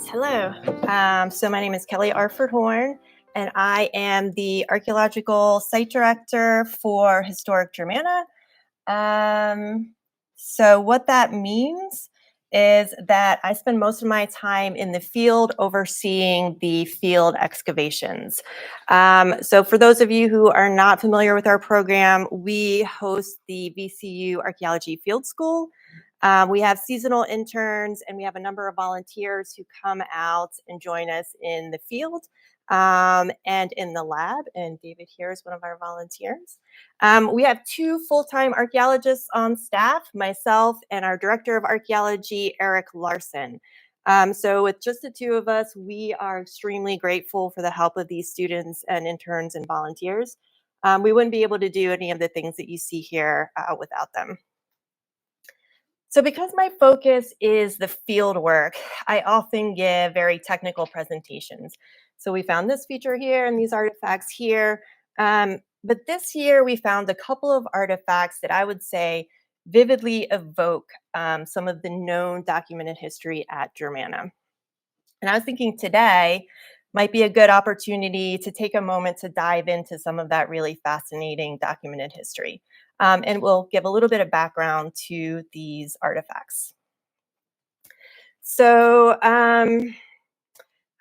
Hello. So my name is Kelly Arford-Horne, and I am the Archaeological Site Director for Historic Germanna. So what that means is that I spend most of my time in the field overseeing the field excavations. So for those of you who are not familiar with our program, we host the VCU Archaeology Field School. We have seasonal interns and we have a number of volunteers who come out and join us in the field and in the lab. And David here is one of our volunteers. We have two full-time archaeologists on staff, myself and our Director of Archaeology, Eric Larson. So with just the two of us, we are extremely grateful for the help of these students and interns and volunteers. We wouldn't be able to do any of the things that you see here without them. So because my focus is the field work, I often give very technical presentations. So we found this feature here and these artifacts here. But this year we found a couple of artifacts that I would say vividly evoke some of the known documented history at Germanna. And I was thinking today might be a good opportunity to take a moment to dive into some of that really fascinating documented history. And we'll give a little bit of background to these artifacts. So I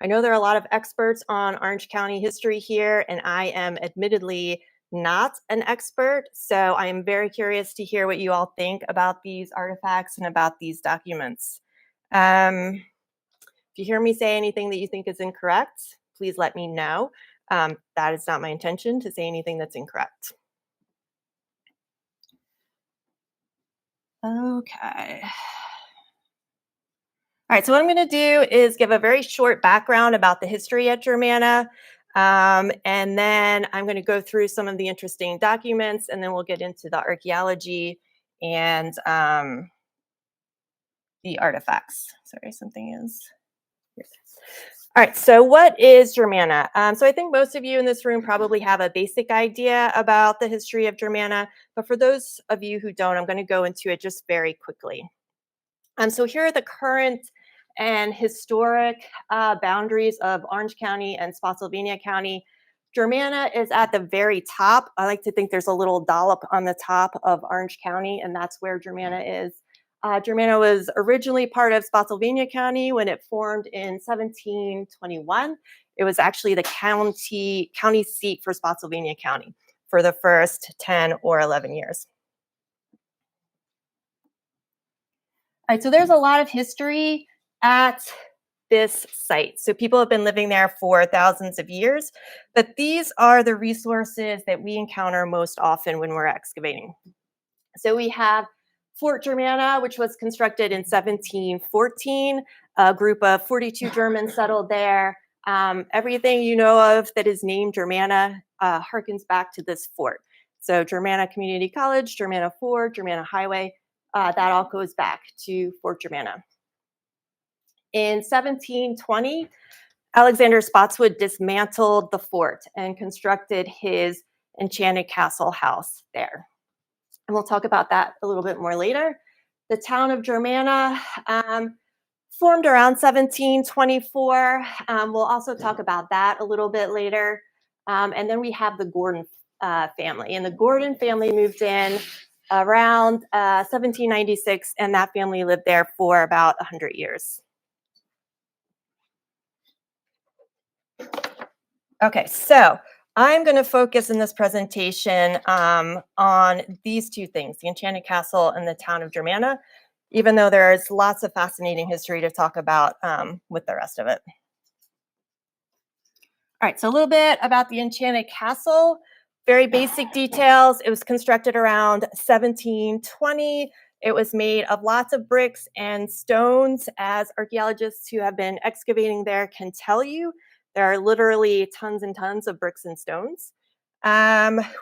know there are a lot of experts on Orange County history here, and I am admittedly not an expert. So I am very curious to hear what you all think about these artifacts and about these documents. If you hear me say anything that you think is incorrect, please let me know. That is not my intention to say anything that's incorrect. Okay. All right, so what I'm going to do is give a very short background about the history at Germanna, and then I'm going to go through some of the interesting documents, and then we'll get into the archaeology and the artifacts. Sorry, something is here. All right, so what is Germanna? So I think most of you in this room probably have a basic idea about the history of Germanna, but for those of you who don't, I'm going to go into it just very quickly. So here are the current and historic boundaries of Orange County and Spotsylvania County. Germanna is at the very top. I like to think there's a little dollop on the top of Orange County, and that's where Germanna is. Germanna was originally part of Spotsylvania County when it formed in 1721. It was actually the county seat for Spotsylvania County for the first 10 or 11 years. All right, so there's a lot of history at this site. So people have been living there for thousands of years, but these are the resources that we encounter most often when we're excavating. So we have Fort Germanna, which was constructed in 1714. A group of 42 Germans settled there. Everything you know of that is named Germanna harkens back to this fort. So Germanna Community College, Germanna Ford, Germanna Highway, that all goes back to Fort Germanna. In 1720, Alexander Spotswood dismantled the fort and constructed his enchanted castle house there. And we'll talk about that a little bit more later. The town of Germanna formed around 1724. We'll also talk about that a little bit later. And then we have the Gordon family. And the Gordon family moved in around 1796, and that family lived there for about 100 years. Okay, so I'm going to focus in this presentation on these two things, the Enchanted Castle and the town of Germanna, even though there's lots of fascinating history to talk about with the rest of it. All right, so a little bit about the Enchanted Castle. Very basic details. It was constructed around 1720. It was made of lots of bricks and stones. As archaeologists who have been excavating there can tell you, there are literally tons and tons of bricks and stones.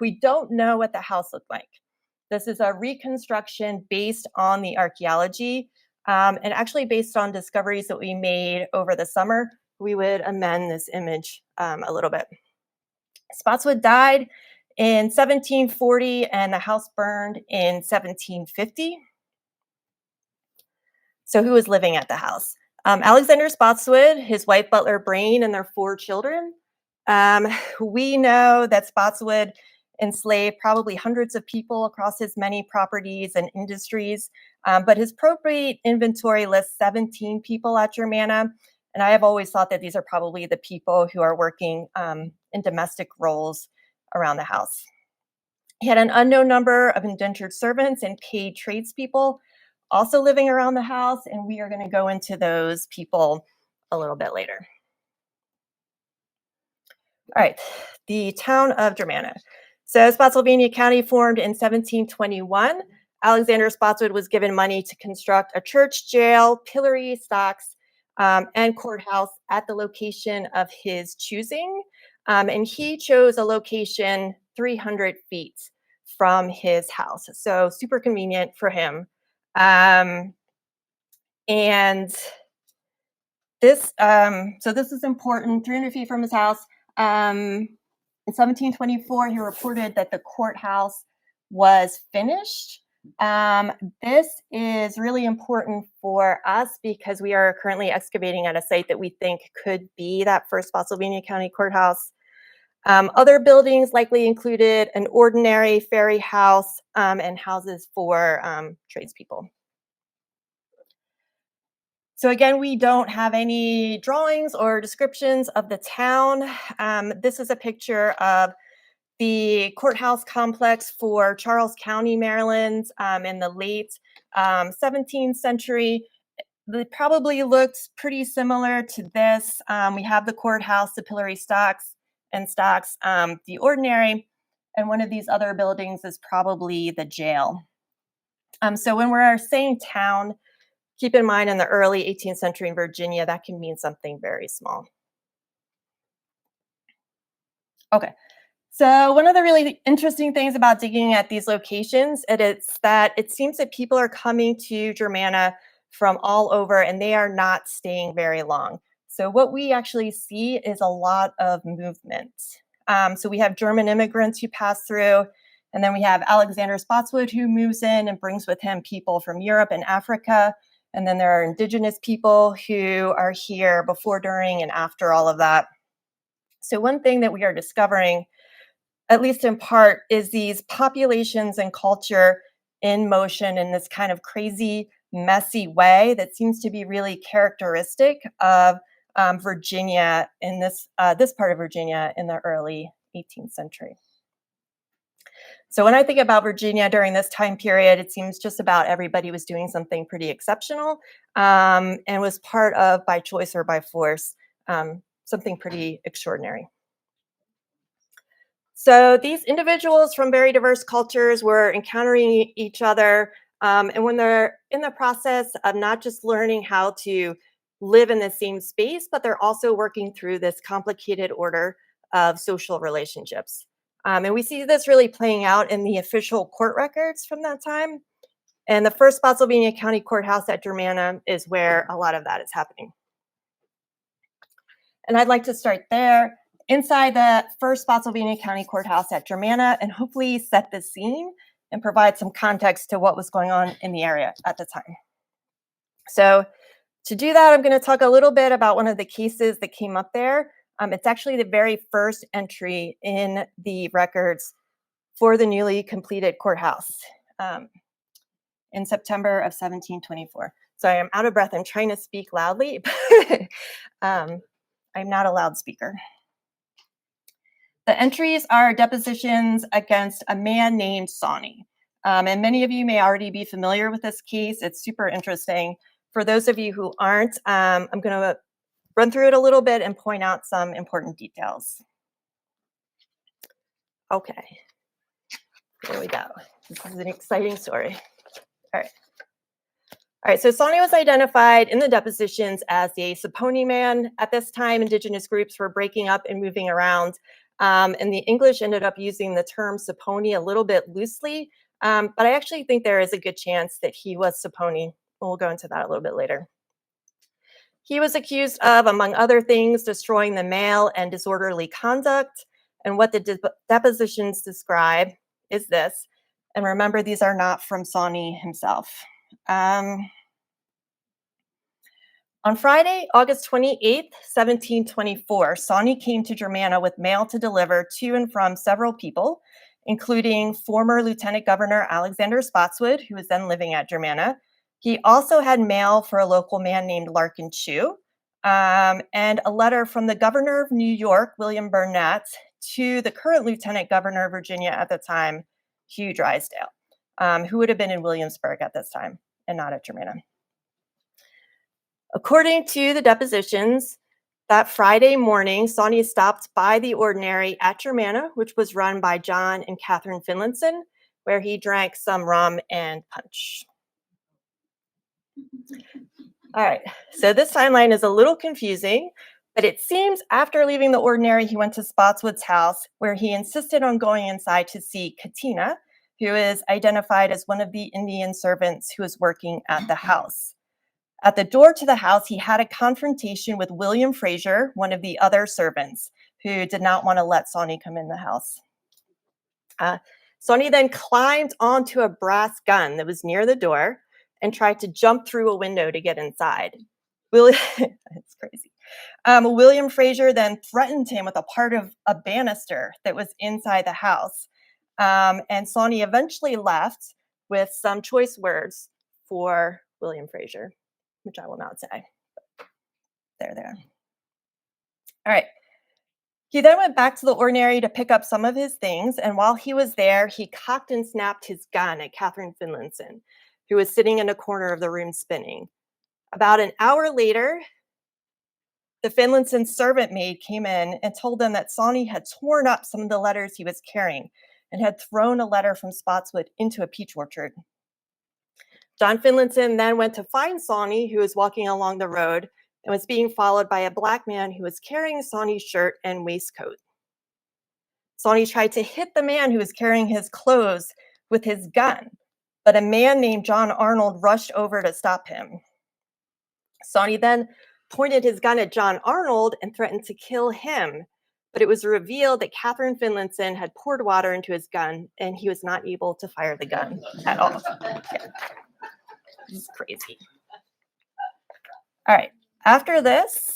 We don't know what the house looked like. This is a reconstruction based on the archaeology and actually based on discoveries that we made over the summer. We would amend this image a little bit. Spotswood died in 1740 and the house burned in 1750. So who was living at the house? Alexander Spotswood, his wife Butler Brain, and their 4 children. Um, we know that Spotswood enslaved probably hundreds of people across his many properties and industries, but his probate inventory lists 17 people at Germanna, and I have always thought that these are probably the people who are working in domestic roles around the house. He had an unknown number of indentured servants and paid tradespeople also living around the house, and we are going to go into those people a little bit later. All right, the town of Germanna. So Spotsylvania County formed in 1721. Alexander Spotswood was given money to construct a church, jail, pillory, stocks, and courthouse at the location of his choosing. And he chose a location 300 feet from his house. So super convenient for him. And so this is important, 300 feet from his house. In 1724, he reported that the courthouse was finished. This is really important for us because we are currently excavating at a site that we think could be that first Spotsylvania County courthouse. Other buildings likely included an ordinary ferry house and houses for tradespeople. So again, we don't have any drawings or descriptions of the town. This is a picture of the courthouse complex for Charles County, Maryland, in the late 17th century. It probably looks pretty similar to this. We have the courthouse, the pillory stocks, the ordinary, and one of these other buildings is probably the jail. So when we're saying town, keep in mind in the early 18th century in Virginia, that can mean something very small. Okay. So one of the really interesting things about digging at these locations is that it seems that people are coming to Germanna from all over and they are not staying very long. So what we actually see is a lot of movement. So we have German immigrants who pass through, and then we have Alexander Spotswood who moves in and brings with him people from Europe and Africa. And then there are indigenous people who are here before, during, and after all of that. So one thing that we are discovering, at least in part, is these populations and culture in motion in this kind of crazy, messy way that seems to be really characteristic of Virginia in this part of Virginia in the early 18th century. So when I think about Virginia during this time period, it seems just about everybody was doing something pretty exceptional and was part of, by choice or by force, something pretty extraordinary. So these individuals from very diverse cultures were encountering each other. And when they're in the process of not just learning how to live in the same space, but they're also working through this complicated order of social relationships. And we see this really playing out in the official court records from that time. And the first Spotsylvania County Courthouse at Germanna is where a lot of that is happening. And I'd like to start there, inside the first Spotsylvania County Courthouse at Germanna, and hopefully set the scene and provide some context to what was going on in the area at the time. So to do that, I'm going to talk a little bit about one of the cases that came up there. It's actually the very first entry in the records for the newly completed courthouse in September of 1724. So I am out of breath. I'm trying to speak loudly, but I'm not a loudspeaker. The entries are depositions against a man named Sawney. And many of you may already be familiar with this case. It's super interesting. For those of you who aren't, I'm going to run through it a little bit and point out some important details. Okay, here we go. This is an exciting story. All right, so Sawney was identified in the depositions as a Saponi man. At this time, indigenous groups were breaking up and moving around. And the English ended up using the term Saponi a little bit loosely. But I actually think there is a good chance that he was Saponi. We'll go into that a little bit later. He was accused of, among other things, destroying the mail and disorderly conduct. And what the depositions describe is this. And remember, these are not from Sawney himself. On Friday, August 28th, 1724, Sawney came to Germanna with mail to deliver to and from several people, including former Lieutenant Governor Alexander Spotswood, who was then living at Germanna. He also had mail for a local man named Larkin Chew, and a letter from the governor of New York, William Burnett, to the current Lieutenant Governor of Virginia at the time, Hugh Drysdale, who would have been in Williamsburg at this time and not at Germanna. According to the depositions, that Friday morning, Sawney stopped by the ordinary at Germanna, which was run by John and Catherine Finlinson, where he drank some rum and punch. All right, so this timeline is a little confusing, but it seems after leaving the ordinary, he went to Spotswood's house, where he insisted on going inside to see Katina, who is identified as one of the Indian servants who was working at the house. At the door to the house, he had a confrontation with William Fraser, one of the other servants, who did not want to let Sawney come in the house. Sawney then climbed onto a brass gun that was near the door and tried to jump through a window to get inside. It's crazy. William Fraser then threatened him with a part of a banister that was inside the house. And Sawney eventually left with some choice words for William Fraser, which I will not say. There. All right. He then went back to the ordinary to pick up some of his things, and while he was there, he cocked and snapped his gun at Catherine Finlinson, who was sitting in a corner of the room spinning. About an hour later, the Finlinson servant maid came in and told them that Sawney had torn up some of the letters he was carrying and had thrown a letter from Spotswood into a peach orchard. John Finlinson then went to find Sawney, who was walking along the road and was being followed by a black man who was carrying Sawney's shirt and waistcoat. Sawney tried to hit the man who was carrying his clothes with his gun, but a man named John Arnold rushed over to stop him. Sawney then pointed his gun at John Arnold and threatened to kill him, but it was revealed that Catherine Finlinson had poured water into his gun and he was not able to fire the gun at all. Yeah. This is crazy. All right. After this,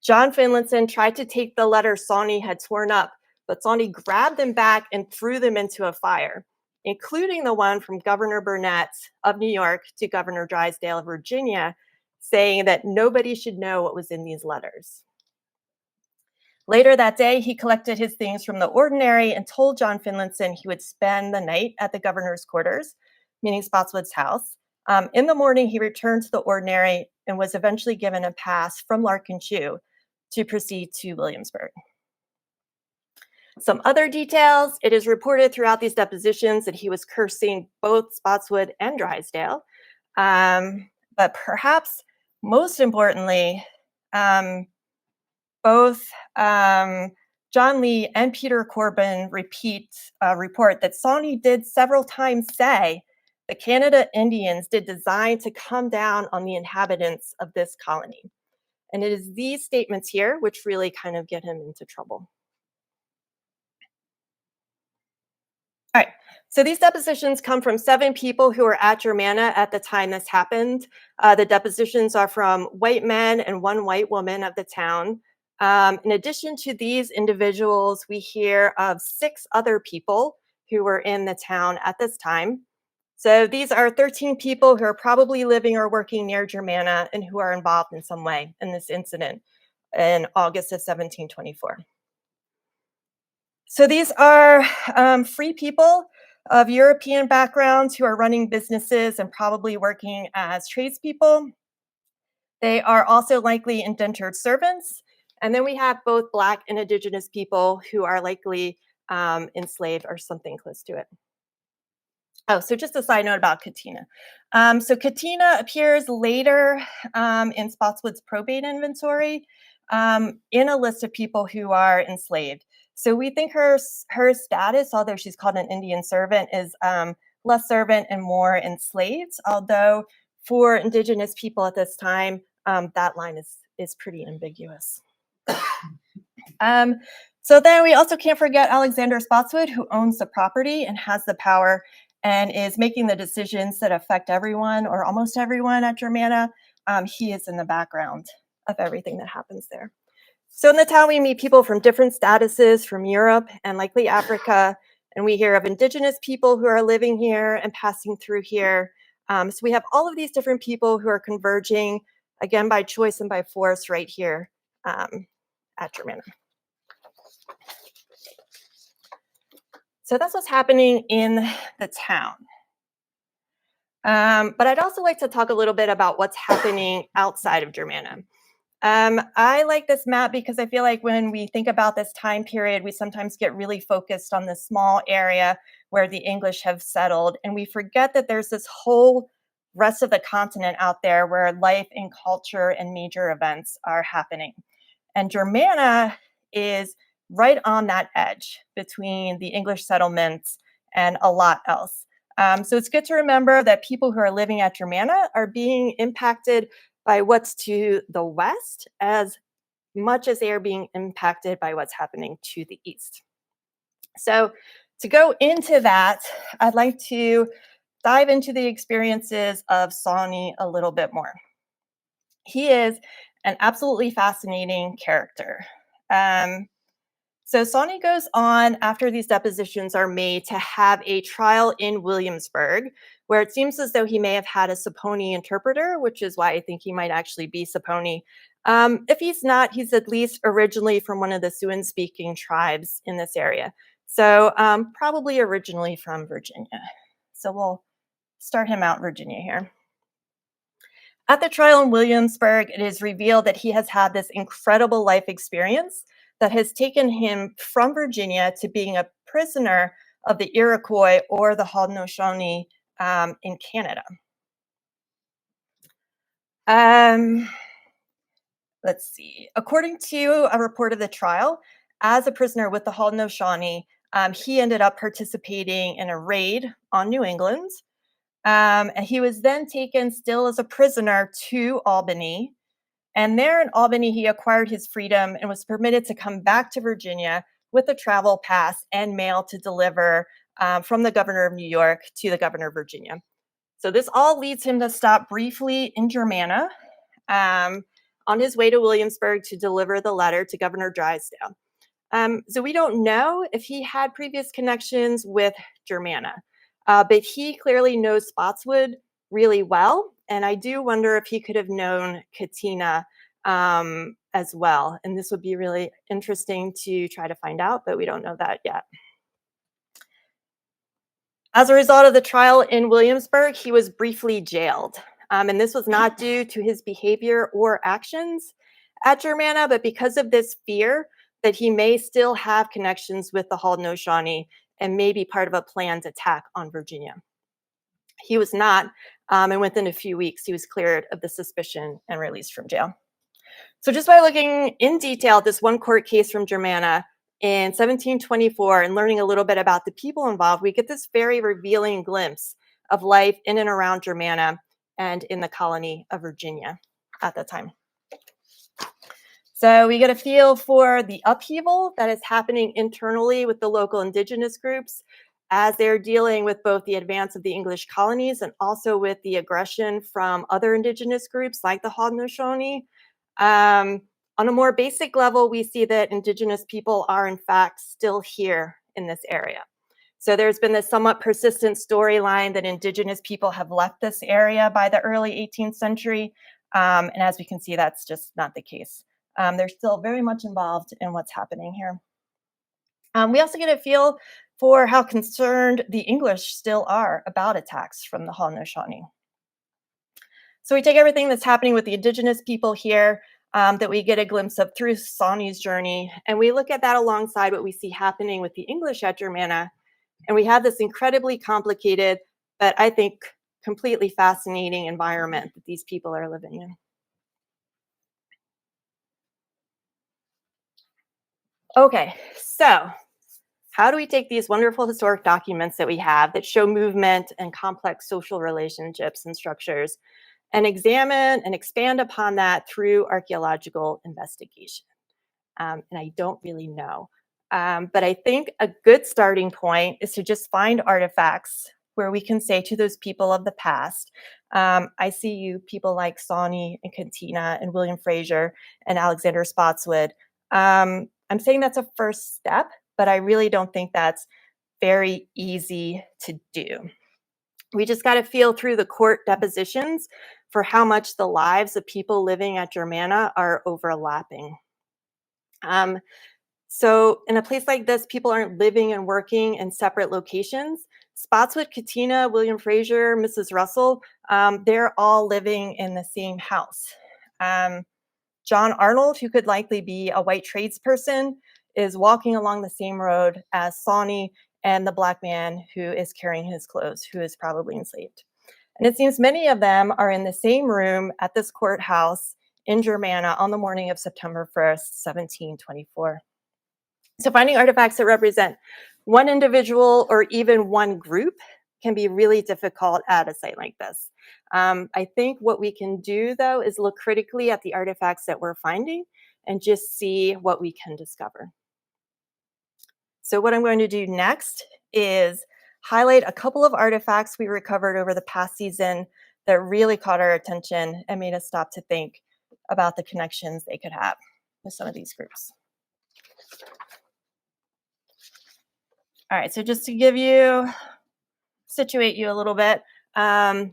John Finlinson tried to take the letters Sawney had torn up, but Sawney grabbed them back and threw them into a fire, including the one from Governor Burnett of New York to Governor Drysdale of Virginia, saying that nobody should know what was in these letters. Later that day, he collected his things from the ordinary and told John Finlinson he would spend the night at the governor's quarters, meaning Spotswood's house. In the morning, he returned to the ordinary and was eventually given a pass from Larkin Chew to proceed to Williamsburg. Some other details: it is reported throughout these depositions that he was cursing both Spotswood and Drysdale. But perhaps most importantly, both John Lee and Peter Corbin report that Sawney did several times say the Canada Indians did design to come down on the inhabitants of this colony. And it is these statements here which really kind of get him into trouble. All right, so these depositions come from 7 people who were at Germanna at the time this happened. The depositions are from white men and 1 white woman of the town. In addition to these individuals, we hear of 6 other people who were in the town at this time. So these are 13 people who are probably living or working near Germanna and who are involved in some way in this incident in August of 1724. So these are free people of European backgrounds who are running businesses and probably working as tradespeople. They are also likely indentured servants. And then we have both Black and Indigenous people who are likely enslaved or something close to it. Oh, so just a side note about Katina. So Katina appears later in Spotswood's probate inventory in a list of people who are enslaved. So we think her status, although she's called an Indian servant, is less servant and more enslaved, although for Indigenous people at this time, that line is pretty ambiguous. So then we also can't forget Alexander Spotswood, who owns the property and has the power and is making the decisions that affect everyone or almost everyone at Germanna. he is in the background of everything that happens there. So in the town, we meet people from different statuses from Europe and likely Africa, and we hear of indigenous people who are living here and passing through here. So we have all of these different people who are converging, again, by choice and by force right here at Germanna. So that's what's happening in the town. But I'd also like to talk a little bit about what's happening outside of Germanna. I like this map because I feel like when we think about this time period, we sometimes get really focused on the small area where the English have settled, and we forget that there's this whole rest of the continent out there where life and culture and major events are happening. And Germanna is right on that edge between the English settlements and a lot else. So it's good to remember that people who are living at Germanna are being impacted by what's to the west as much as they are being impacted by what's happening to the east. So to go into that, I'd like to dive into the experiences of Sawney a little bit more. He is an absolutely fascinating character. So Sawney goes on after these depositions are made to have a trial in Williamsburg, where it seems as though he may have had a Saponi interpreter, which is why I think he might actually be Saponi. If he's not, he's at least originally from one of the Siouan-speaking tribes in this area. So probably originally from Virginia. So we'll start him out in Virginia here. At the trial in Williamsburg, it is revealed that he has had this incredible life experience that has taken him from Virginia to being a prisoner of the Iroquois or the Haudenosaunee in Canada. Let's see. According to a report of the trial, as a prisoner with the Haudenosaunee, he ended up participating in a raid on New England. And he was then taken still as a prisoner to Albany. And there in Albany, he acquired his freedom and was permitted to come back to Virginia with a travel pass and mail to deliver from the governor of New York to the governor of Virginia. So this all leads him to stop briefly in Germanna on his way to Williamsburg to deliver the letter to Governor Drysdale. So we don't know if he had previous connections with Germanna, but he clearly knows Spotswood really well. And I do wonder if he could have known Katina as well. And this would be really interesting to try to find out, but we don't know that yet. As a result of the trial in Williamsburg, he was briefly jailed. And this was not due to his behavior or actions at Germanna, but because of this fear that he may still have connections with the Haudenosaunee and may be part of a planned attack on Virginia. He was not, and within a few weeks, he was cleared of the suspicion and released from jail. So just by looking in detail at this one court case from Germanna in 1724 and learning a little bit about the people involved, we get this very revealing glimpse of life in and around Germanna and in the colony of Virginia at that time. So we get a feel for the upheaval that is happening internally with the local indigenous groups as they're dealing with both the advance of the English colonies and also with the aggression from other indigenous groups like the Haudenosaunee. On a more basic level, we see that indigenous people are in fact still here in this area. So there's been this somewhat persistent storyline that indigenous people have left this area by the early 18th century. And as we can see, that's just not the case. They're still very much involved in what's happening here. We also get a feel for how concerned the English still are about attacks from the Haudenosaunee. So we take everything that's happening with the indigenous people here that we get a glimpse of through Sawney's journey, and we look at that alongside what we see happening with the English at Germanna, and we have this incredibly complicated, but I think completely fascinating environment that these people are living in. Okay, so how do we take these wonderful historic documents that we have that show movement and complex social relationships and structures and examine and expand upon that through archaeological investigation? And I don't really know. But I think a good starting point is to just find artifacts where we can say to those people of the past, I see you, people like Sawney and Katina and William Fraser and Alexander Spotswood. I'm saying that's a first step, but I really don't think that's very easy to do. We just got to feel through the court depositions for how much the lives of people living at Germanna are overlapping. So in a place like this, people aren't living and working in separate locations. Spotswood, Katina, William Fraser, Mrs. Russell, they're all living in the same house. John Arnold, who could likely be a white tradesperson, is walking along the same road as Sawney and the black man who is carrying his clothes, who is probably enslaved. And it seems many of them are in the same room at this courthouse in Germanna on the morning of September 1st, 1724. So finding artifacts that represent one individual or even one group can be really difficult at a site like this. I think what we can do, though, is look critically at the artifacts that we're finding and just see what we can discover. So what I'm going to do next is highlight a couple of artifacts we recovered over the past season that really caught our attention and made us stop to think about the connections they could have with some of these groups. All right, so just to situate you a little bit,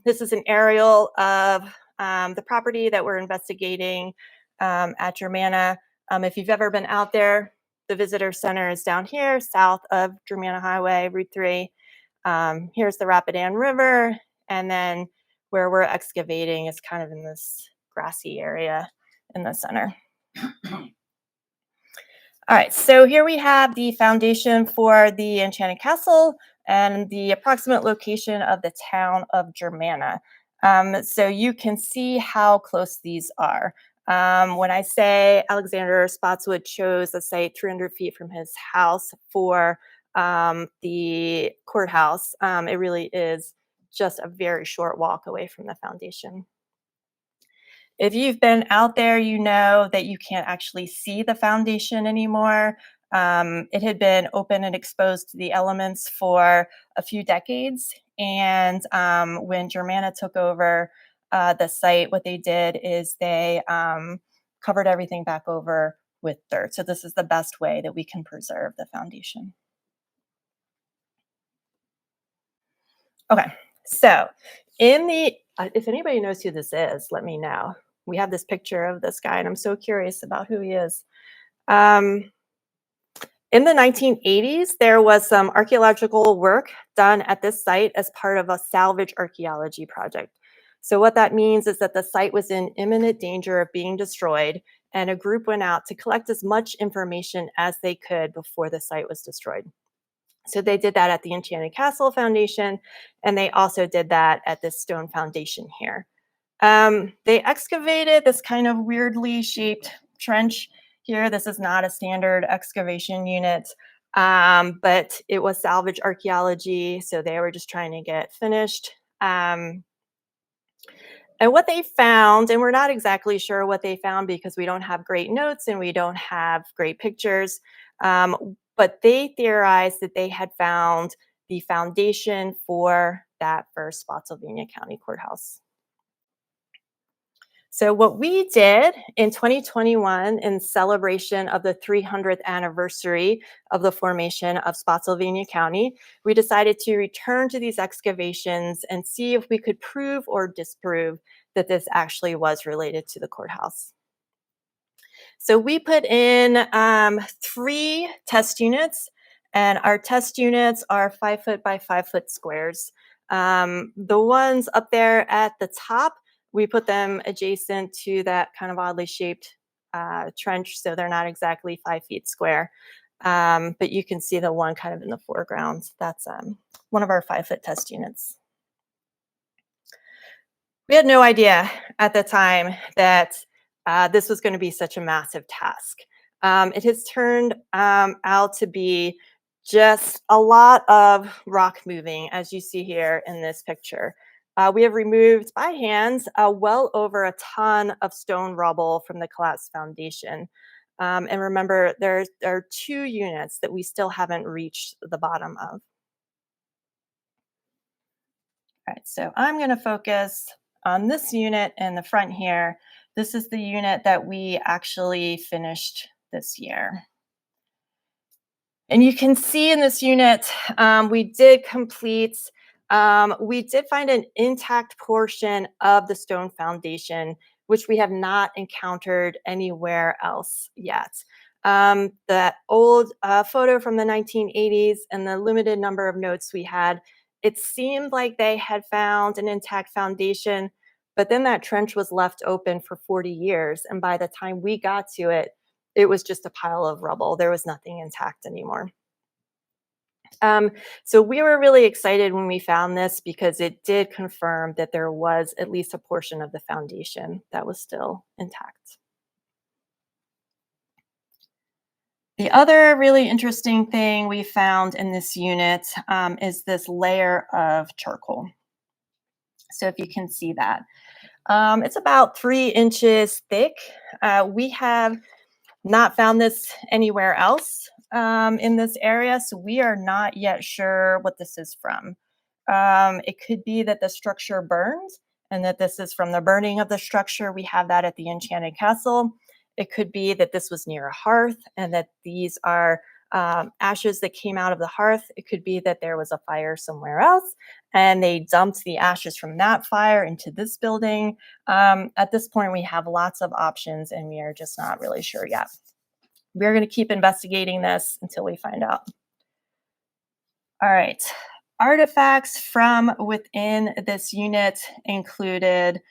this is an aerial of the property that we're investigating at Germanna. If you've ever been out there, the visitor center is down here, south of Germanna Highway, Route 3. Here's the Rapidan River, and then where we're excavating is kind of in this grassy area in the center. All right, so here we have the foundation for the Enchanted Castle and the approximate location of the town of Germanna. So you can see how close these are. When I say Alexander Spotswood chose the site 300 feet from his house for the courthouse, it really is just a very short walk away from the foundation. If you've been out there, you know that you can't actually see the foundation anymore. It had been open and exposed to the elements for a few decades. And when Germanna took over the site, what they did is they covered everything back over with dirt. So this is the best way that we can preserve the foundation. Okay, so if anybody knows who this is, let me know. We have this picture of this guy, and I'm so curious about who he is. In the 1980s, there was some archaeological work done at this site as part of a salvage archaeology project. So what that means is that the site was in imminent danger of being destroyed, and a group went out to collect as much information as they could before the site was destroyed. So they did that at the Enchanted Castle Foundation, and they also did that at this stone foundation here. They excavated this kind of weirdly shaped trench here. This is not a standard excavation unit, but it was salvage archaeology, so they were just trying to get finished. And what they found, and we're not exactly sure what they found because we don't have great notes and we don't have great pictures, but they theorized that they had found the foundation for that first Spotsylvania County Courthouse. So what we did in 2021 in celebration of the 300th anniversary of the formation of Spotsylvania County, we decided to return to these excavations and see if we could prove or disprove that this actually was related to the courthouse. So we put in 3 test units, and our test units are 5 foot by 5 foot squares. The ones up there at the top, we put them adjacent to that kind of oddly shaped trench, so they're not exactly 5 feet square. But you can see the one kind of in the foreground. That's one of our 5 foot test units. We had no idea at the time that this was going to be such a massive task. It has turned out to be just a lot of rock moving, as you see here in this picture. We have removed by hand well over a ton of stone rubble from the collapsed foundation. And remember, there are 2 units that we still haven't reached the bottom of. so I'm going to focus on this unit in the front here. This is the unit that we actually finished this year. And you can see in this unit, we did find an intact portion of the stone foundation, which we have not encountered anywhere else yet. That old photo from the 1980s and the limited number of notes we had, it seemed like they had found an intact foundation, but then that trench was left open for 40 years. And by the time we got to it, it was just a pile of rubble. There was nothing intact anymore. So we were really excited when we found this because it did confirm that there was at least a portion of the foundation that was still intact. The other really interesting thing we found in this unit is this layer of charcoal. So if you can see that, it's about 3 inches thick. We have not found this anywhere else in this area, so we are not yet sure what this is from. It could be that the structure burned and that this is from the burning of the structure. We have that at the Enchanted Castle. It could be that this was near a hearth and that these are ashes that came out of the hearth. It could be that there was a fire somewhere else and they dumped the ashes from that fire into this building. At this point, we have lots of options and we are just not really sure yet. We're going to keep investigating this until we find out. All right. Artifacts from within this unit included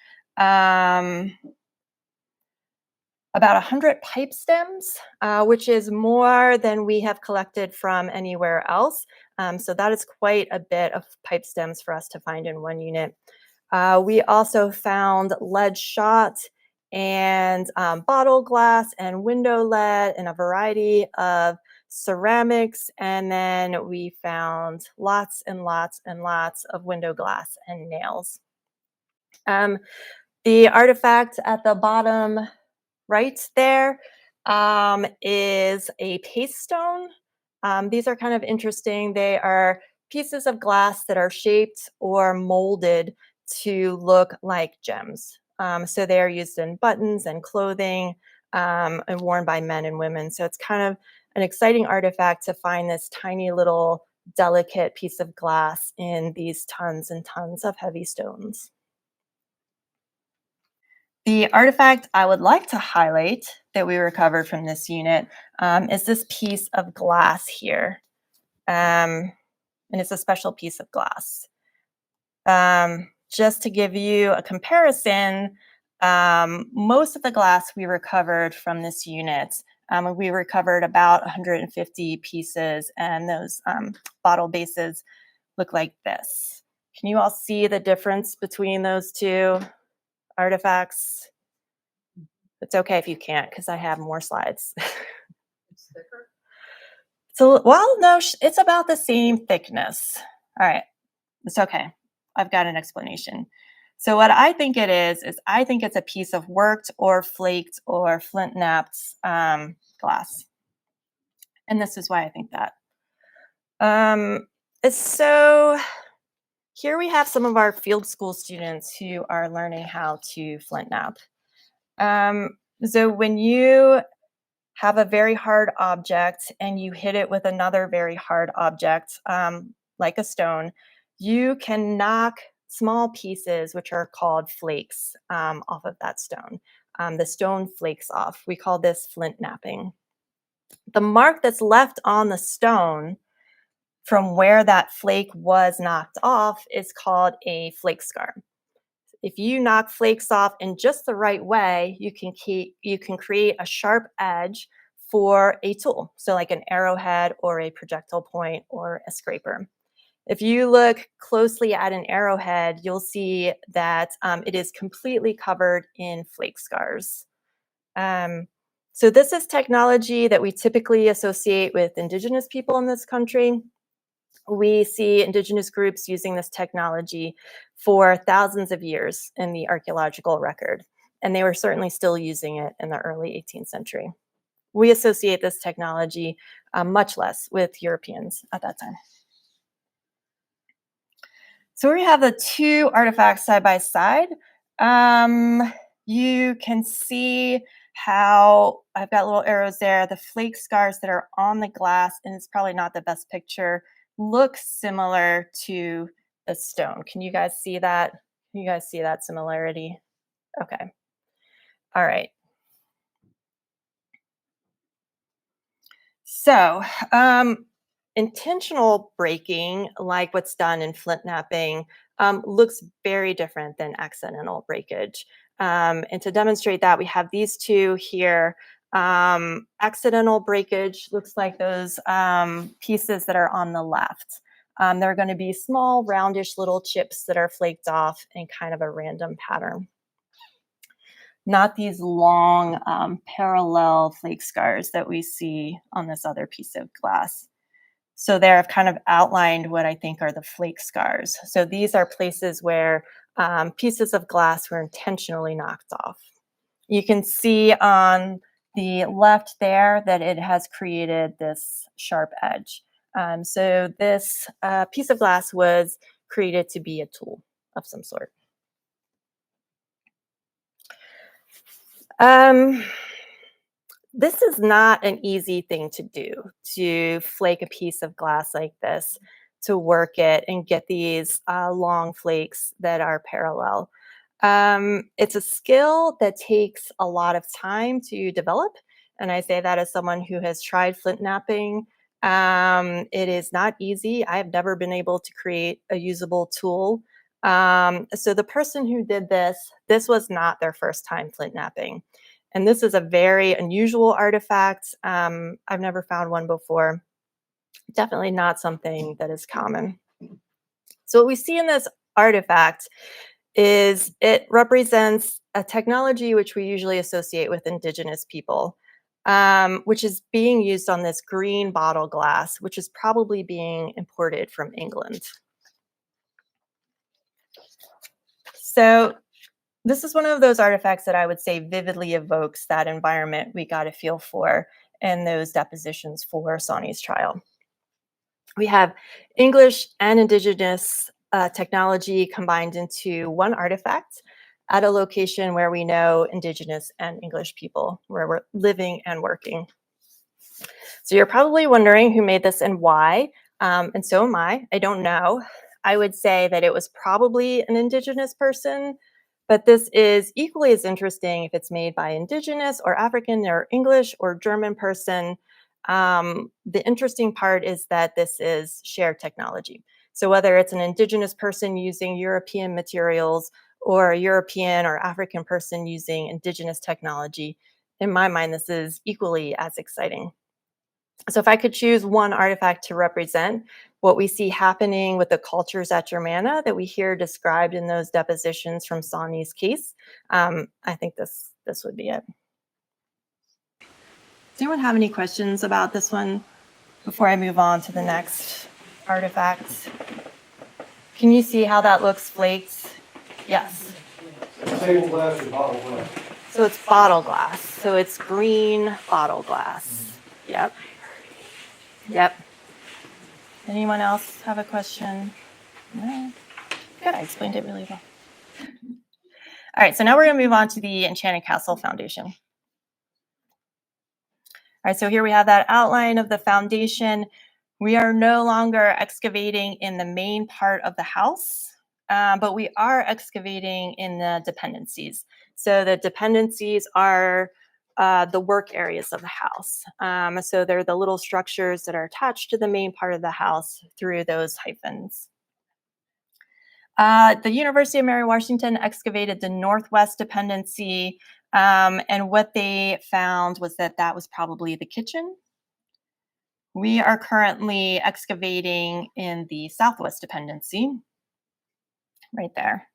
about 100 pipe stems, which is more than we have collected from anywhere else. So that is quite a bit of pipe stems for us to find in one unit. We also found lead shot and bottle glass and window lead and a variety of ceramics. And then we found lots and lots and lots of window glass and nails. The artifact at the bottom right there is a paste stone. These are kind of interesting. They are pieces of glass that are shaped or molded to look like gems. So they are used in buttons and clothing and worn by men and women. So it's kind of an exciting artifact to find this tiny little delicate piece of glass in these tons and tons of heavy stones. The artifact I would like to highlight that we recovered from this unit is this piece of glass here. And it's a special piece of glass. Just to give you a comparison, most of the glass we recovered from this unit, we recovered about 150 pieces, and those bottle bases look like this. Can you all see the difference between those two artifacts? It's okay if you can't, because I have more slides. It's thicker? So, well, no, it's about the same thickness. All right, it's okay. I've got an explanation. So what I think it is I think it's a piece of worked or flaked or flint knapped glass. And this is why I think that. So here we have some of our field school students who are learning how to flint knap. So when you have a very hard object and you hit it with another very hard object, like a stone, you can knock small pieces, which are called flakes, off of that stone. The stone flakes off. We call this flint knapping. The mark that's left on the stone from where that flake was knocked off is called a flake scar. If you knock flakes off in just the right way, you can create a sharp edge for a tool. So like an arrowhead or a projectile point or a scraper. If you look closely at an arrowhead, you'll see that it is completely covered in flake scars. So this is technology that we typically associate with Indigenous people in this country. We see Indigenous groups using this technology for thousands of years in the archaeological record, and they were certainly still using it in the early 18th century. We associate this technology much less with Europeans at that time. So we have the two artifacts side by side. You can see how I've got little arrows there. The flake scars that are on the glass, and it's probably not the best picture, look similar to the stone. Can you guys see that? Can you guys see that similarity? Okay. All right. So, intentional breaking, like what's done in flint knapping, looks very different than accidental breakage. And to demonstrate that, we have these two here. Accidental breakage looks like those pieces that are on the left. They're going to be small, roundish little chips that are flaked off in kind of a random pattern, not these long parallel flake scars that we see on this other piece of glass. So there I've kind of outlined what I think are the flake scars. So these are places where pieces of glass were intentionally knocked off. You can see on the left there that it has created this sharp edge. So this piece of glass was created to be a tool of some sort. This is not an easy thing to do, to flake a piece of glass like this, to work it and get these long flakes that are parallel. It's a skill that takes a lot of time to develop. And I say that as someone who has tried flint knapping. It is not easy. I've never been able to create a usable tool. So the person who did this was not their first time flint knapping. And this is a very unusual artifact. I've never found one before. Definitely not something that is common. So what we see in this artifact is it represents a technology which we usually associate with indigenous people, which is being used on this green bottle glass, which is probably being imported from England. So this is one of those artifacts that I would say vividly evokes that environment we got a feel for in those depositions for Sani's trial. We have English and indigenous technology combined into one artifact at a location where we know indigenous and English people, where we're living and working. So you're probably wondering who made this and why, and so am I. I don't know. I would say that it was probably an indigenous person, but this is equally as interesting if it's made by indigenous or African or English or German person. The interesting part is that this is shared technology. So whether it's an indigenous person using European materials or a European or African person using indigenous technology, in my mind, this is equally as exciting. So if I could choose one artifact to represent what we see happening with the cultures at Germanna that we hear described in those depositions from Sani's case, I think this would be it. Does anyone have any questions about this one before I move on to the next artifact? Can you see how that looks flaked? Yes. Table glass or bottle glass? So it's bottle glass. So it's green bottle glass. Yep. Yep. Anyone else have a question? No? Good, I explained it really well. All right, so now we're going to move on to the Enchanted Castle foundation. All right, so here we have that outline of the foundation. We are no longer excavating in the main part of the house, but we are excavating in the dependencies. So the dependencies are the work areas of the house. So they're the little structures that are attached to the main part of the house through those hyphens. The University of Mary Washington excavated the northwest dependency, and what they found was that that was probably the kitchen. We are currently excavating in the southwest dependency, right there.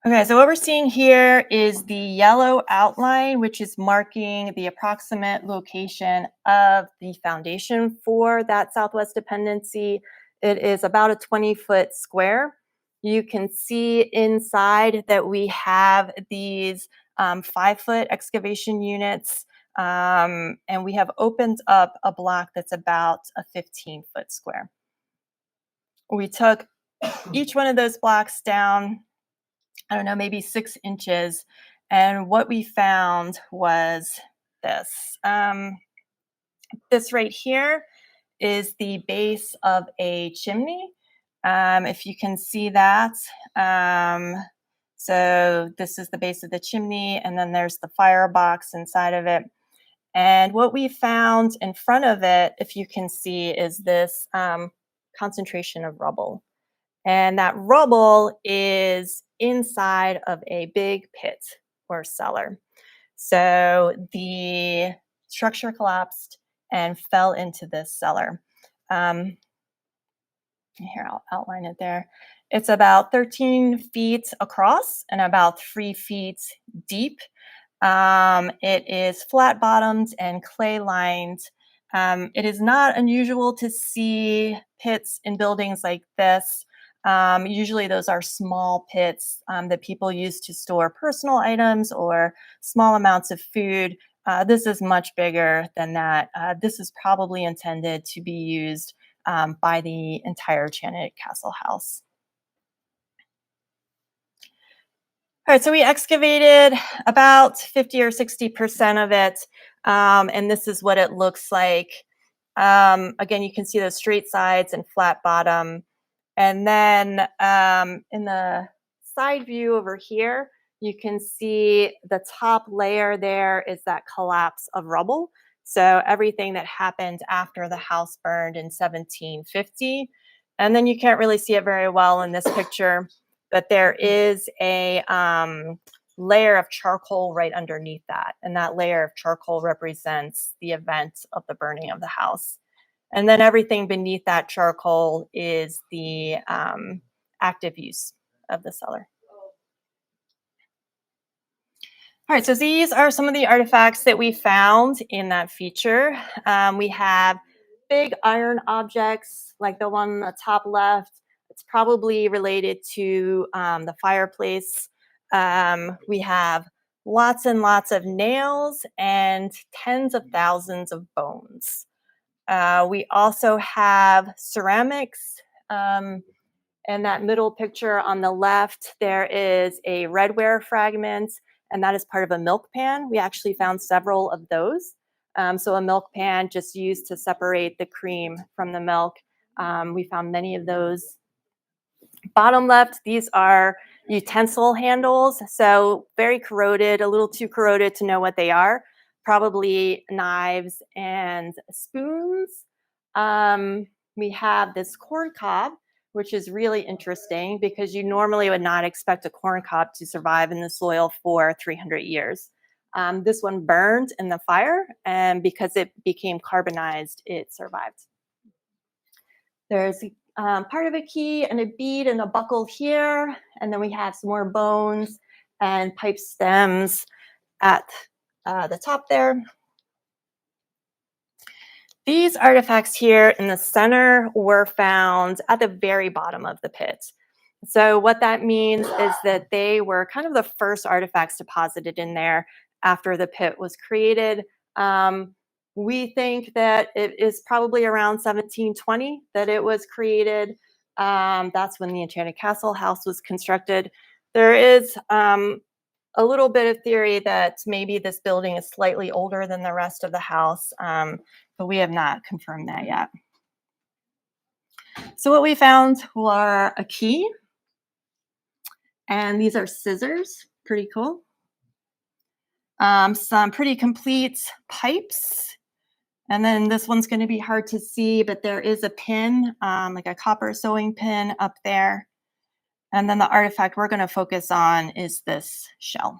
Okay, so what we're seeing here is the yellow outline, which is marking the approximate location of the foundation for that southwest dependency. It is about a 20-foot square. You can see inside that we have these 5-foot excavation units, and we have opened up a block that's about a 15-foot square. we took each one of those blocks down, I don't know, maybe 6 inches. And what we found was this. This right here is the base of a chimney. If you can see that. So this is the base of the chimney, and then there's the firebox inside of it. And what we found in front of it, if you can see, is this concentration of rubble. And that rubble is inside of a big pit or cellar. So the structure collapsed and fell into this cellar. Here, I'll outline it there. It's about 13 feet across and about 3 feet deep. It is flat bottomed and clay lined. It is not unusual to see pits in buildings like this. Usually those are small pits that people use to store personal items or small amounts of food. This is much bigger than that. This is probably intended to be used by the entire Enchanted Castle house. All right, so we excavated about 50 or 60% of it, and this is what it looks like. Again, you can see those straight sides and flat bottom. And then in the side view over here, you can see the top layer there is that collapse of rubble. So everything that happened after the house burned in 1750. And then you can't really see it very well in this picture, but there is a layer of charcoal right underneath that. And that layer of charcoal represents the event of the burning of the house. And then everything beneath that charcoal is the active use of the cellar. All right, so these are some of the artifacts that we found in that feature. We have big iron objects like the one on the top left. It's probably related to the fireplace. We have lots and lots of nails and tens of thousands of bones. We also have ceramics. In that middle picture on the left, there is a redware fragment, and that is part of a milk pan. We actually found several of those. So a milk pan just used to separate the cream from the milk. We found many of those. Bottom left, these are utensil handles. So very corroded, a little too corroded to know what they are. Probably knives and spoons. We have this corn cob, which is really interesting because you normally would not expect a corn cob to survive in the soil for 300 years. This one burned in the fire, and because it became carbonized, it survived. There's part of a key and a bead and a buckle here, and then we have some more bones and pipe stems at the top there. These artifacts here in the center were found at the very bottom of the pit. So what that means is that they were kind of the first artifacts deposited in there after the pit was created. We think that it is probably around 1720 that it was created. That's when the Enchanted Castle house was constructed. There is a little bit of theory that maybe this building is slightly older than the rest of the house, but we have not confirmed that yet. So what we found were a key, and these are scissors, pretty cool. Some pretty complete pipes, and then this one's going to be hard to see, but there is a pin, like a copper sewing pin up there. And then the artifact we're going to focus on is this shell.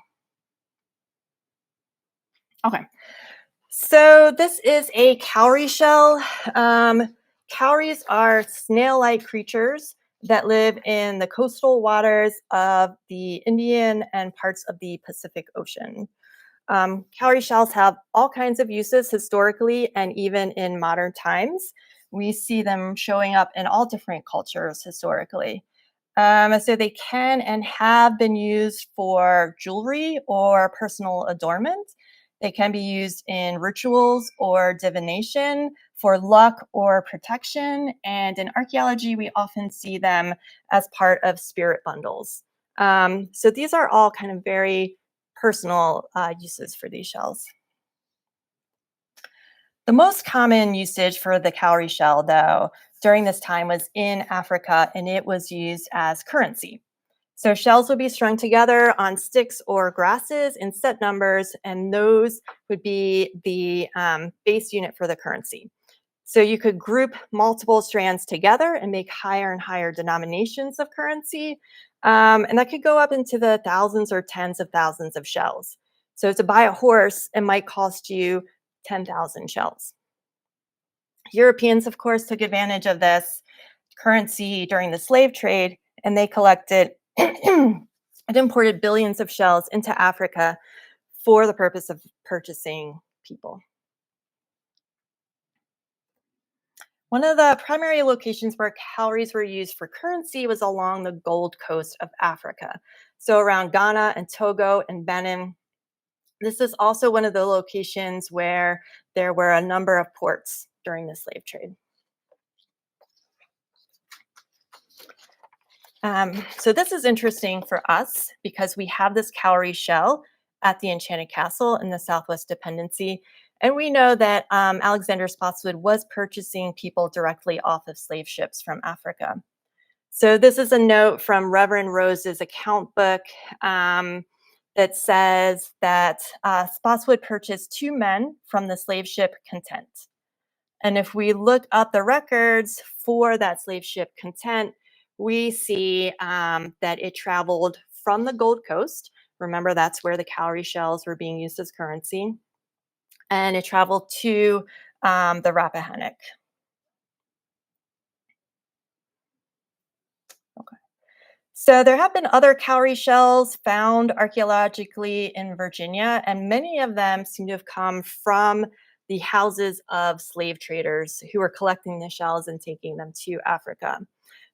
Okay, so this is a cowrie shell. Cowries are snail-like creatures that live in the coastal waters of the Indian and parts of the Pacific Ocean. Cowrie shells have all kinds of uses historically and even in modern times. We see them showing up in all different cultures historically. So they can and have been used for jewelry or personal adornment. They can be used in rituals or divination for luck or protection. And in archaeology, we often see them as part of spirit bundles. So these are all kind of very personal uses for these shells. The most common usage for the cowrie shell, though, during this time was in Africa, and it was used as currency. So shells would be strung together on sticks or grasses in set numbers, and those would be the base unit for the currency. So you could group multiple strands together and make higher and higher denominations of currency. And that could go up into the thousands or tens of thousands of shells. So to buy a horse, it might cost you 10,000 shells. Europeans, of course, took advantage of this currency during the slave trade, and they collected and imported billions of shells into Africa for the purpose of purchasing people. One of the primary locations where cowries were used for currency was along the Gold Coast of Africa. So around Ghana and Togo and Benin. This is also one of the locations where there were a number of ports during the slave trade. So this is interesting for us because we have this cowrie shell at the Enchanted Castle in the Southwest Dependency. And we know that Alexander Spotswood was purchasing people directly off of slave ships from Africa. So this is a note from Reverend Rose's account book that says that Spotswood purchased 2 men from the slave ship Content. And if we look up the records for that slave ship Content, we see that it traveled from the Gold Coast. Remember, that's where the cowrie shells were being used as currency. And it traveled to the Rappahannock. Okay. So there have been other cowrie shells found archaeologically in Virginia, and many of them seem to have come from the houses of slave traders who were collecting the shells and taking them to Africa.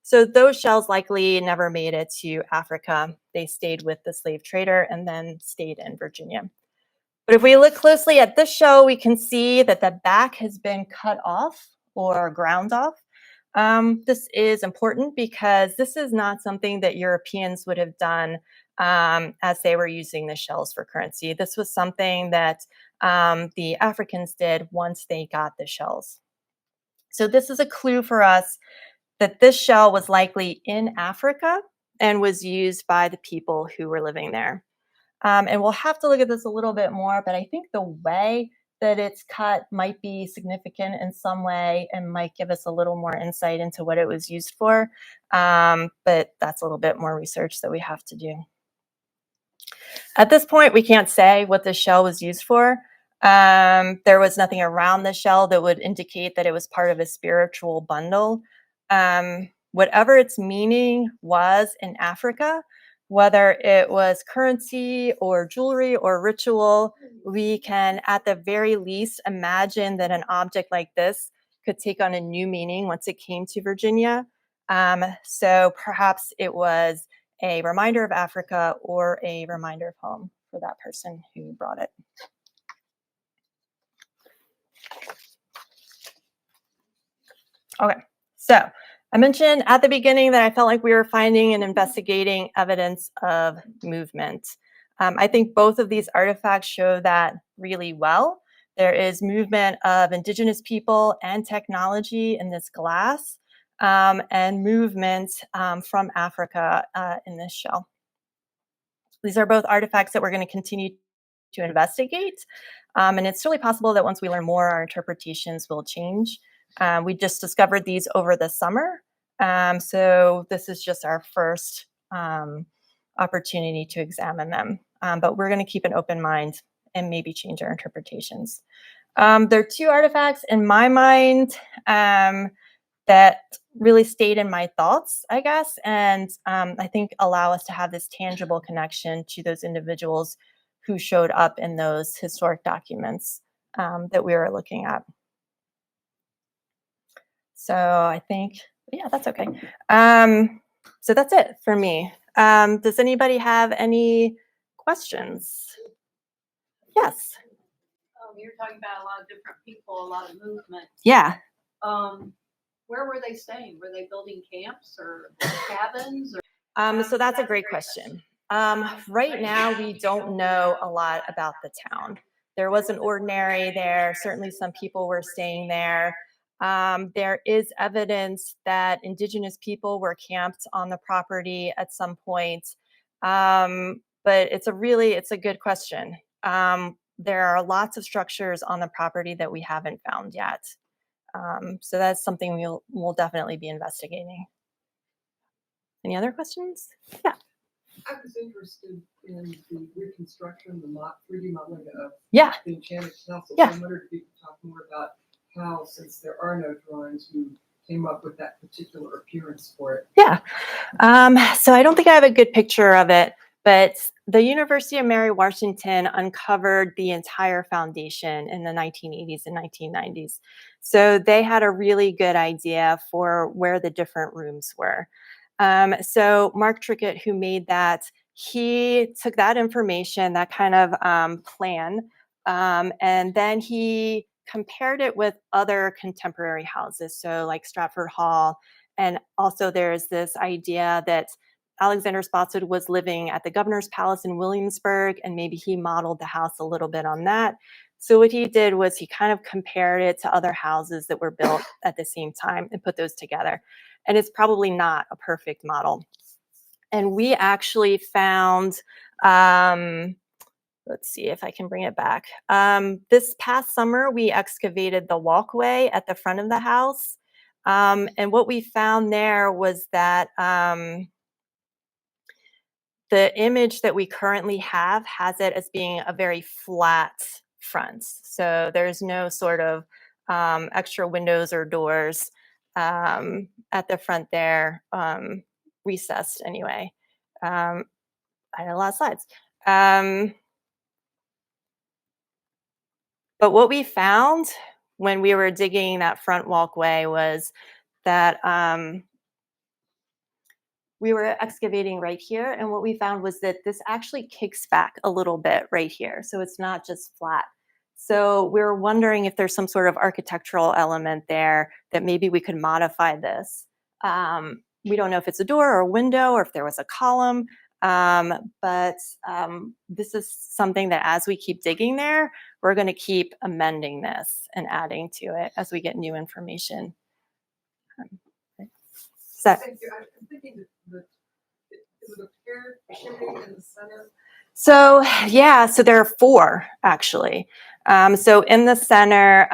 So those shells likely never made it to Africa. They stayed with the slave trader and then stayed in Virginia. But if we look closely at this shell, we can see that the back has been cut off or ground off. This is important because this is not something that Europeans would have done as they were using the shells for currency. This was something that the Africans did once they got the shells. So this is a clue for us that this shell was likely in Africa and was used by the people who were living there. And we'll have to look at this a little bit more, but I think the way that it's cut might be significant in some way and might give us a little more insight into what it was used for. But that's a little bit more research that we have to do. At this point, we can't say what the shell was used for. There was nothing around the shell that would indicate that it was part of a spiritual bundle. Whatever its meaning was in Africa, whether it was currency or jewelry or ritual, we can at the very least imagine that an object like this could take on a new meaning once it came to Virginia. So perhaps it was a reminder of Africa or a reminder of home for that person who brought it. Okay, so I mentioned at the beginning that I felt like we were finding and investigating evidence of movement. I think both of these artifacts show that really well. There is movement of indigenous people and technology in this glass, and movement from Africa in this shell. These are both artifacts that we're going to continue to investigate. And it's really possible that once we learn more, our interpretations will change. We just discovered these over the summer. So this is just our first opportunity to examine them. But we're going to keep an open mind and maybe change our interpretations. There are 2 artifacts in my mind that really stayed in my thoughts, I guess, and I think allow us to have this tangible connection to those individuals who showed up in those historic documents that we were looking at. So I think, yeah, that's okay. So that's it for me. Does anybody have any questions? Yes. you're talking about a lot of different people, a lot of movement. Yeah. Where were they staying? Were they building camps or cabins? Or So that's a great question. Right now, we don't know a lot about the town. There was an ordinary there. Certainly, some people were staying there. There is evidence that indigenous people were camped on the property at some point. But it's a good question. There are lots of structures on the property that we haven't found yet. So that's something we'll definitely be investigating. Any other questions? Yeah. I was interested in the reconstruction, the 3D modeling of Yeah. the Enchanted Castle. Yeah. So I wondered if you could talk more about how, since there are no drawings, you came up with that particular appearance for it. Yeah. So I don't think I have a good picture of it, but the University of Mary Washington uncovered the entire foundation in the 1980s and 1990s. So they had a really good idea for where the different rooms were. So Mark Trickett, who made that, he took that information, that kind of plan, and then he compared it with other contemporary houses, so like Stratford Hall. And also there's this idea that Alexander Spotswood was living at the Governor's Palace in Williamsburg, and maybe he modeled the house a little bit on that. So what he did was he kind of compared it to other houses that were built at the same time and put those together. And it's probably not a perfect model. And we actually found, let's see if I can bring it back. This past summer, we excavated the walkway at the front of the house. And what we found there was that the image that we currently have has it as being a very flat front. So there's no sort of extra windows or doors at the front there, recessed anyway. I had a lot of slides. But what we found when we were digging that front walkway was that we were excavating right here, and what we found was that this actually kicks back a little bit right here. So it's not just flat. So we were wondering if there's some sort of architectural element there that maybe we could modify this. We don't know if it's a door or a window or if there was a column, but this is something that as we keep digging there, we're going to keep amending this and adding to it as we get new information. Thank you. I'm thinking that is it a pear chimney in the center? So yeah, so there are four actually. So in the center,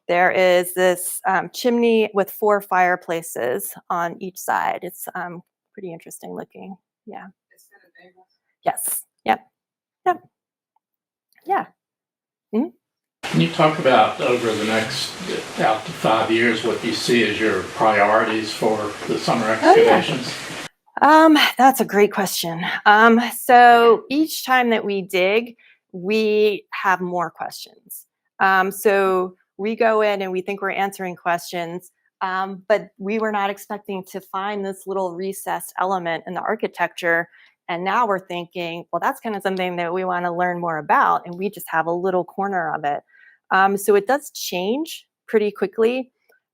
there is this chimney with four fireplaces on each side. It's pretty interesting looking. Yeah. It's kind of angled. Yes. Yep. Yep. Yeah. Mm-hmm. Can you talk about over the next out to 5 years what you see as your priorities for the summer excavations? That's a great question. So each time that we dig, we have more questions. So we go in and we think we're answering questions, but we were not expecting to find this little recessed element in the architecture. And now we're thinking, well, that's kind of something that we want to learn more about, and we just have a little corner of it. So it does change pretty quickly.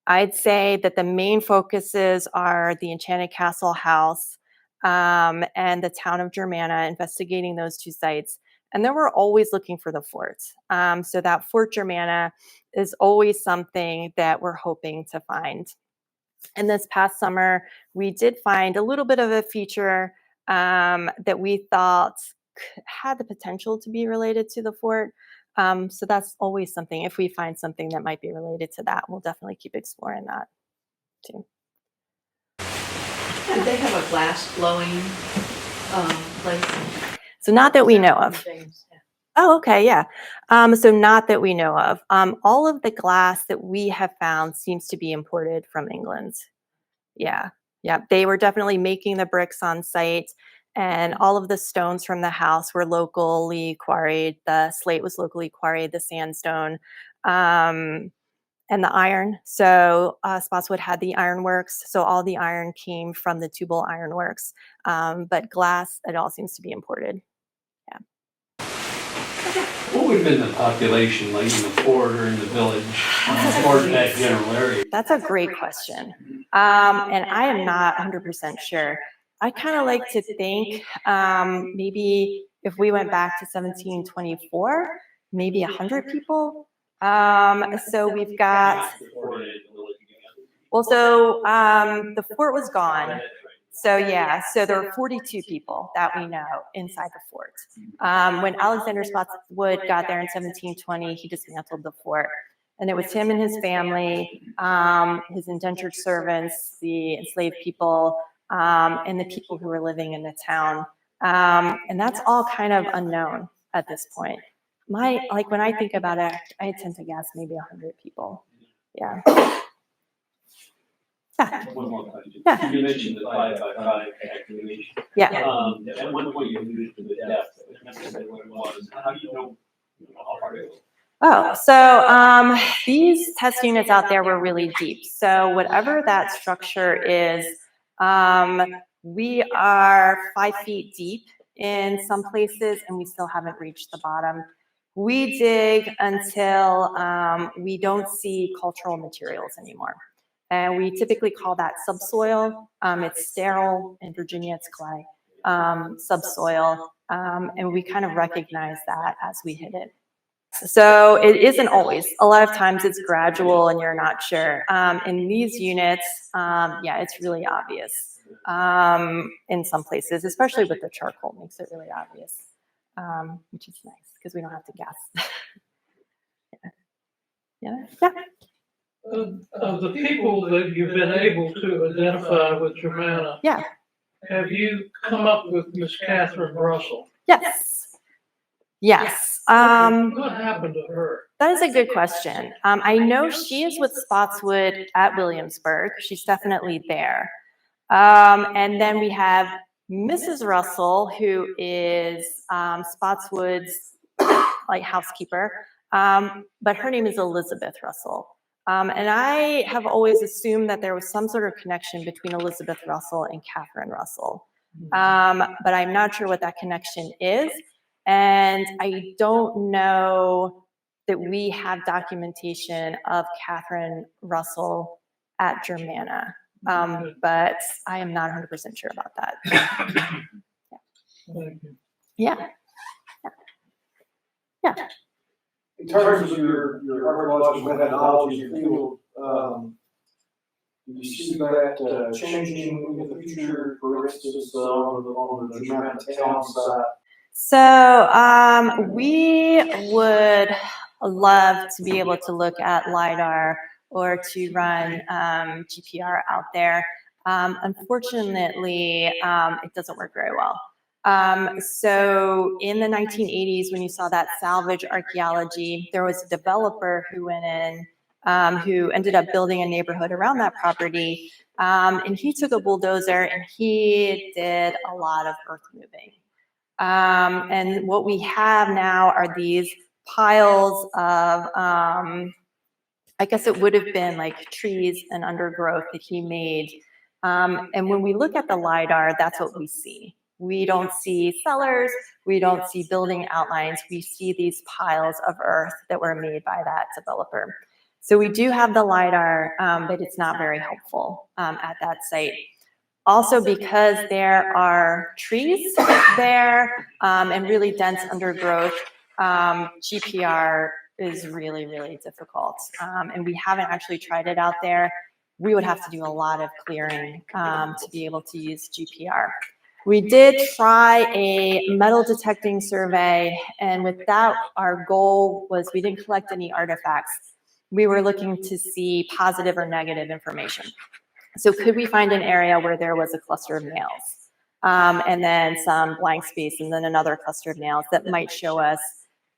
I'd say that the main focuses are the Enchanted Castle house and the town of Germanna, investigating those two sites. And then we're always looking for the fort. So that Fort Germanna is always something that we're hoping to find. And this past summer, we did find a little bit of a feature that we thought had the potential to be related to the fort. So that's always something. If we find something that might be related to that, we'll definitely keep exploring that too. Did they have a glass blowing place? So not that we know of. Oh, okay, yeah. So not that we know of. All of the glass that we have found seems to be imported from England. Yeah, yeah. They were definitely making the bricks on site, and all of the stones from the house were locally quarried. The slate was locally quarried, the sandstone, and the iron. So Spotswood had the ironworks, so all the iron came from the Tubal ironworks. But glass, it all seems to be imported. Yeah. What would have been the population like in the fort or in the village, or in that general area? That's a great question. And I am not 100% sure. I kind of like to think maybe if we went back to 1724, maybe 100 people. So we've got, well, so the fort was gone. So yeah, so there were 42 people that we know inside the fort. When Alexander Spotswood got there in 1720, he dismantled the fort. And it was him and his family, his indentured servants, the enslaved people, and the people who were living in the town. And that's all kind of unknown at this point. Like when I think about it, I tend to guess maybe 100 people. Yeah. Yeah. One more question. Yeah. You mentioned the 5x5 excavation. Yeah. At one point you alluded to the depth, but not necessarily what it was. How do you know how hard it was? Oh, so these test units out there were really deep. So whatever that structure is, we are 5 feet deep in some places, and we still haven't reached the bottom. We dig until we don't see cultural materials anymore. And we typically call that subsoil. It's sterile. In Virginia, it's clay. Subsoil. And we kind of recognize that as we hit it. So it isn't always. A lot of times it's gradual and you're not sure. In these units, yeah, it's really obvious in some places, especially with the charcoal, makes it really obvious, which is nice because we don't have to guess. Yeah. Yeah. Of the people that you've been able to identify with Germanna, Yeah. have you come up with Miss Catherine Russell? Yes. Yes. What happened to her? That is a good question. I know she is with Spotswood at Williamsburg. She's definitely there. And then we have Mrs. Russell, who is Spotswood's like housekeeper, but her name is Elizabeth Russell. And I have always assumed that there was some sort of connection between Elizabeth Russell and Catherine Russell. But I'm not sure what that connection is. And I don't know that we have documentation of Catherine Russell at Germanna. But I am not 100% sure about that. Thank you. Yeah. Yeah. In terms of your archaeological methodology in the field, do you see that changing in the future, for instance, on the Germanna town side? So we would love to be able to look at LiDAR or to run GPR out there. Unfortunately, it doesn't work very well. So in the 1980s, when you saw that salvage archaeology, there was a developer who went in, who ended up building a neighborhood around that property. And he took a bulldozer and he did a lot of earth moving. And what we have now are these piles of, I guess it would have been like trees and undergrowth that he made. And when we look at the LiDAR, that's what we see. We don't see cellars, we don't see building outlines, we see these piles of earth that were made by that developer. So we do have the LiDAR, but it's not very helpful at that site. Also because there are trees there and really dense undergrowth, GPR is really, really difficult. And we haven't actually tried it out there. We would have to do a lot of clearing to be able to use GPR. We did try a metal detecting survey, and with that, our goal was we didn't collect any artifacts. We were looking to see positive or negative information. So could we find an area where there was a cluster of nails, and then some blank space, and then another cluster of nails that might show us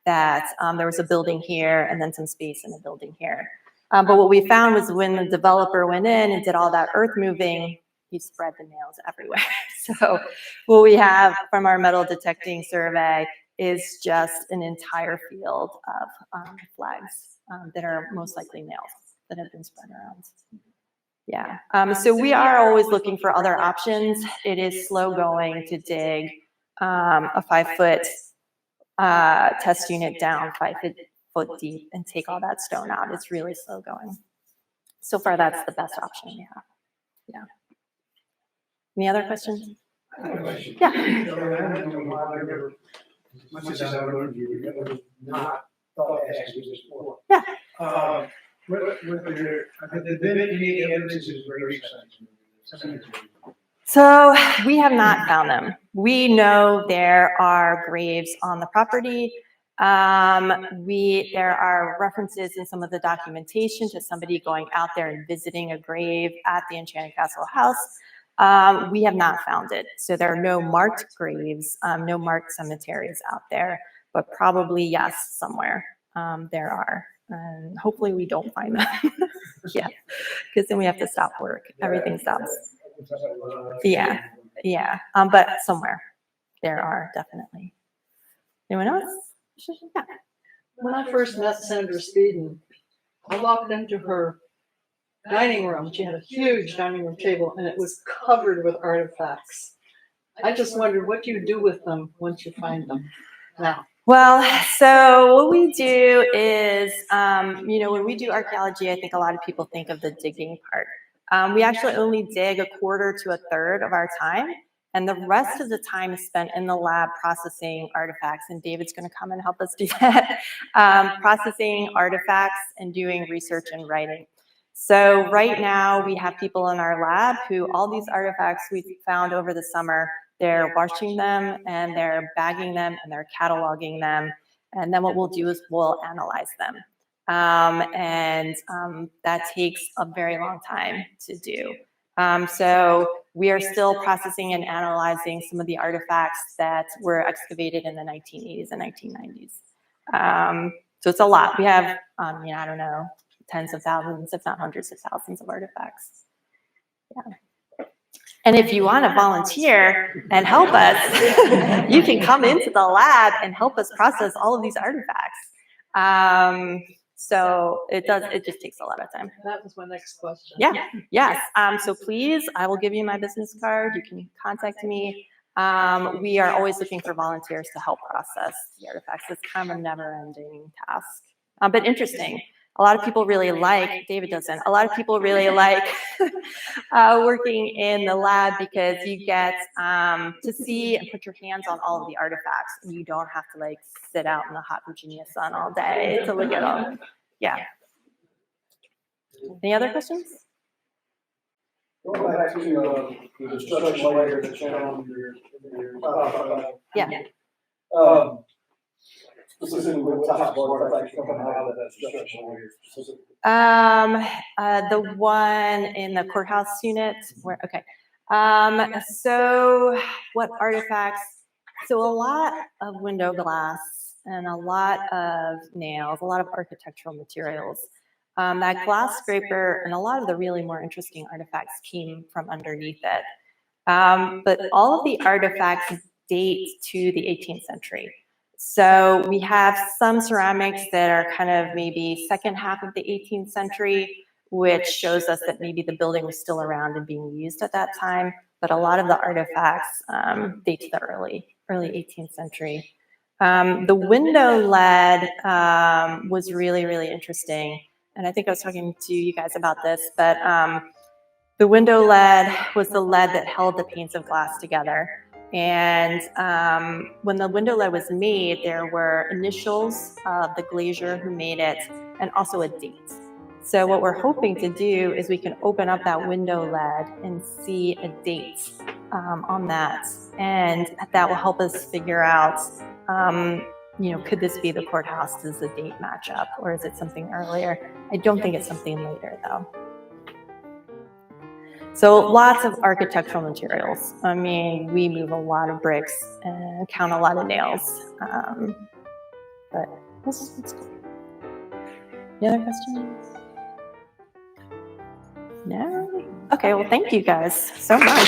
that there was a building here and then some space in a building here. But what we found was when the developer went in and did all that earth moving, he spread the nails everywhere. So what we have from our metal detecting survey is just an entire field of flags that are most likely nails that have been spread around. Yeah, so we are always looking for other options. It is slow going to dig a 5-foot test unit down 5 foot deep and take all that stone out. It's really slow going. So far, that's the best option we have. Yeah. Any other questions? Yeah. Much as I learned you, never not thought to ask you this before. Yeah. Have there been any evidences of grave sites? So we have not found them. We know there are graves on the property. There are references in some of the documentation to somebody going out there and visiting a grave at the Enchanted Castle house. We have not found it. So there are no marked graves, no marked cemeteries out there, but probably yes, somewhere there are. And hopefully we don't find them. Yeah, because then we have to stop work. Everything stops. Yeah, yeah. But somewhere there are definitely. Anyone else? Yeah. When I first met Senator Speeden, I walked into her dining room. She had a huge dining room table and it was covered with artifacts. I just wondered what you do with them once you find them now. Well, so what we do is, when we do archaeology, I think a lot of people think of the digging part. We actually only dig 1/4 to 1/3 of our time. And the rest of the time is spent in the lab processing artifacts. And David's going to come and help us do that. Processing artifacts and doing research and writing. So right now we have people in our lab who all these artifacts we found over the summer, they're washing them and they're bagging them and they're cataloging them. And then what we'll do is we'll analyze them. That takes a very long time to do. So we are still processing and analyzing some of the artifacts that were excavated in the 1980s and 1990s. So it's a lot. We have, I don't know, tens of thousands, if not hundreds of thousands of artifacts. Yeah. And if you want to volunteer and help us, you can come into the lab and help us process all of these artifacts. So it just takes a lot of time. That was my next question. Yeah, yes. So please, I will give you my business card. You can contact me. We are always looking for volunteers to help process the artifacts. It's kind of a never-ending task, but interesting. A lot of people really like, David doesn't, a lot of people really like working in the lab because you get to see and put your hands on all of the artifacts and you don't have to like sit out in the hot Virginia sun all day to look at them. Yeah. Any other questions? Going back to the destruction layer that you found in your Yeah. Specifically, what types of artifacts coming out of that destruction layer? The one in the courthouse unit where, okay. So what artifacts? So a lot of window glass and a lot of nails, a lot of architectural materials. That glass scraper and a lot of the really more interesting artifacts came from underneath it. But all of the artifacts date to the 18th century. So we have some ceramics that are kind of maybe second half of the 18th century, which shows us that maybe the building was still around and being used at that time. But a lot of the artifacts date to the early 18th century. The window lead was really, really interesting. And I think I was talking to you guys about this, but the window lead was the lead that held the panes of glass together. And when the window lead was made, there were initials of the glazier who made it and also a date. So what we're hoping to do is we can open up that window lead and see a date on that. And that will help us figure out, could this be the courthouse? Does the date match up or is it something earlier? I don't think it's something later though. So lots of architectural materials. I mean, we move a lot of bricks and count a lot of nails. But it's cool. Any other questions? No? Okay, well, thank you guys so much.